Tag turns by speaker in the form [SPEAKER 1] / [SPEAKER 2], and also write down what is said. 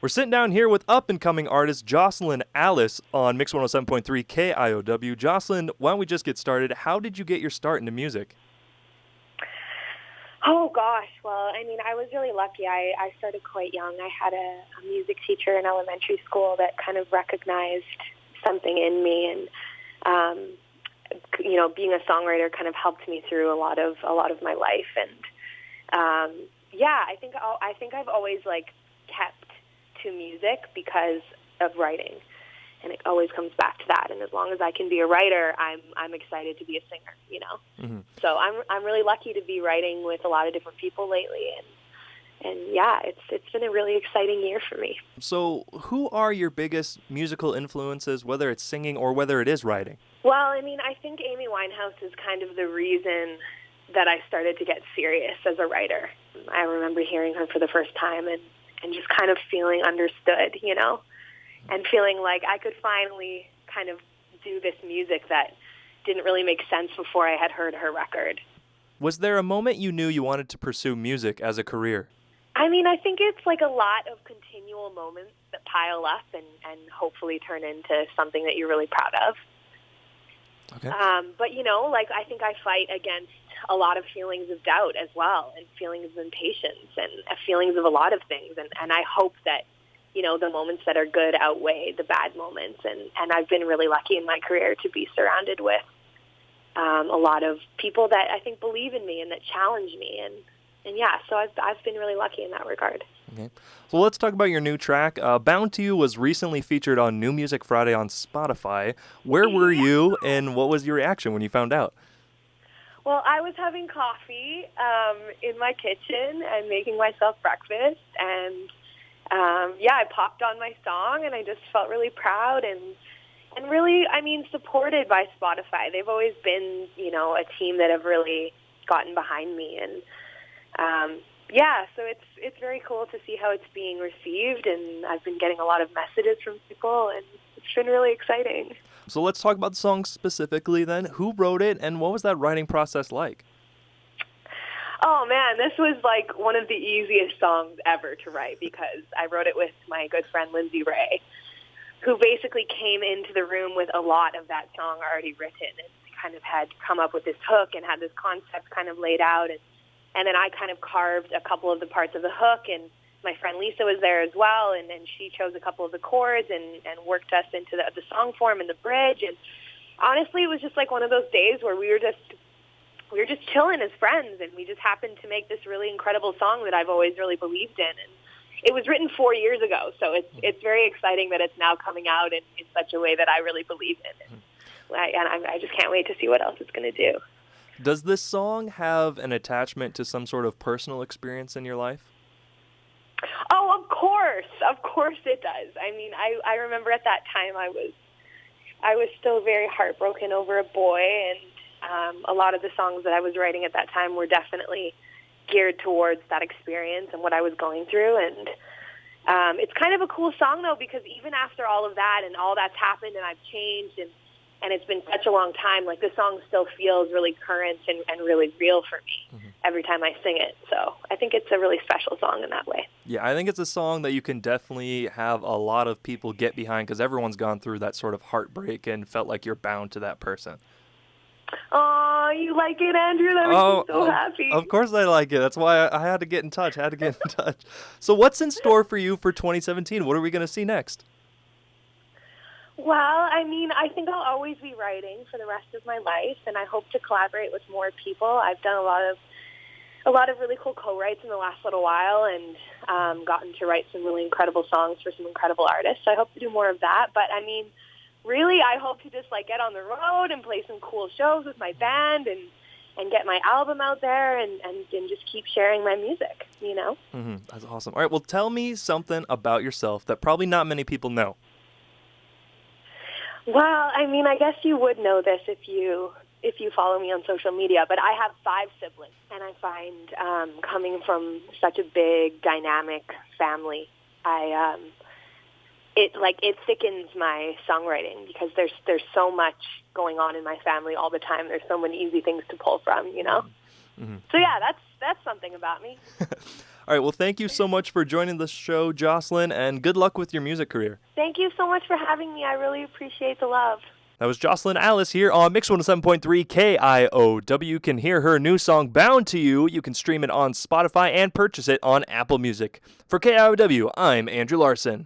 [SPEAKER 1] We're sitting down here with up-and-coming artist Jocelyn Alice on Mix 107.3 KIOW. Jocelyn, why don't we just get started? How did you get your start into music?
[SPEAKER 2] Oh, gosh. Well, I mean, I was really lucky. I started quite young. I had a music teacher in elementary school that kind of recognized something in me, and being a songwriter kind of helped me through a lot of my life. And I think I've always kept to music because of writing, and it always comes back to that. And as long as I can be a writer, I'm excited to be a singer.
[SPEAKER 1] Mm-hmm.
[SPEAKER 2] So I'm really lucky to be writing with a lot of different people lately, and it's been a really exciting year for me.
[SPEAKER 1] So, who are your biggest musical influences, whether it's singing or whether it is writing?
[SPEAKER 2] Well, I mean, I think Amy Winehouse is kind of the reason that I started to get serious as a writer. I remember hearing her for the first time and just kind of feeling understood, and feeling like I could finally kind of do this music that didn't really make sense before I had heard her record.
[SPEAKER 1] Was there a moment you knew you wanted to pursue music as a career?
[SPEAKER 2] I mean, I think it's like a lot of continual moments that pile up and hopefully turn into something that you're really proud of.
[SPEAKER 1] Okay.
[SPEAKER 2] But, I think I fight against a lot of feelings of doubt as well, and feelings of impatience, and feelings of a lot of things. And I hope that, the moments that are good outweigh the bad moments. And I've been really lucky in my career to be surrounded with a lot of people that I think believe in me and that challenge me. So I've been really lucky in that regard.
[SPEAKER 1] Okay. So let's talk about your new track. Bound to You was recently featured on New Music Friday on Spotify. Where were you, and what was your reaction when you found out?
[SPEAKER 2] Well, I was having coffee in my kitchen and making myself breakfast, and I popped on my song, and I just felt really proud and really, supported by Spotify. They've always been, a team that have really gotten behind me, and so it's very cool to see how it's being received, and I've been getting a lot of messages from people, and it's been really exciting.
[SPEAKER 1] So let's talk about the song specifically then. Who wrote it, and what was that writing process like?
[SPEAKER 2] Oh, man, this was one of the easiest songs ever to write, because I wrote it with my good friend Lindsay Ray, who basically came into the room with a lot of that song already written, and kind of had come up with this hook and had this concept kind of laid out, and then I kind of carved a couple of the parts of the hook, and my friend Lisa was there as well, and she chose a couple of the chords and worked us into the song form and the bridge. And honestly, it was just like one of those days where we were just chilling as friends, and we just happened to make this really incredible song that I've always really believed in. And it was written 4 years ago, so it's very exciting that it's now coming out in such a way that I really believe in. And I just can't wait to see what else it's going to do.
[SPEAKER 1] Does this song have an attachment to some sort of personal experience in your life?
[SPEAKER 2] Oh, of course it does. I mean, I remember at that time I was still very heartbroken over a boy, and a lot of the songs that I was writing at that time were definitely geared towards that experience and what I was going through. And it's kind of a cool song, though, because even after all of that and all that's happened and I've changed and it's been such a long time, the song still feels really current and really real for me every time I sing it. So I think it's a really special song in that way.
[SPEAKER 1] Yeah, I think it's a song that you can definitely have a lot of people get behind, because everyone's gone through that sort of heartbreak and felt like you're bound to that person.
[SPEAKER 2] Oh, you like it, Andrew? That makes me so happy.
[SPEAKER 1] Of course I like it. That's why I had to get in touch. So what's in store for you for 2017? What are we going to see next?
[SPEAKER 2] Well, I think I'll always be writing for the rest of my life, and I hope to collaborate with more people. I've done a lot of really cool co-writes in the last little while, and gotten to write some really incredible songs for some incredible artists. So I hope to do more of that. But really, I hope to just get on the road and play some cool shows with my band, and get my album out there, and just keep sharing my music.
[SPEAKER 1] That's awesome. All right, well, tell me something about yourself that probably not many people know.
[SPEAKER 2] Well, I guess you would know this if you follow me on social media, but I have 5 siblings, and I find coming from such a big, dynamic family, it thickens my songwriting, because there's so much going on in my family all the time. There's so many easy things to pull from, So yeah, that's something about me.
[SPEAKER 1] All right, well, thank you so much for joining the show, Jocelyn, and good luck with your music career.
[SPEAKER 2] Thank you so much for having me. I really appreciate the love.
[SPEAKER 1] That was Jocelyn Alice here on Mix 107.3 KIOW. You can hear her new song, Bound to You. You can stream it on Spotify and purchase it on Apple Music. For KIOW, I'm Andrew Larsen.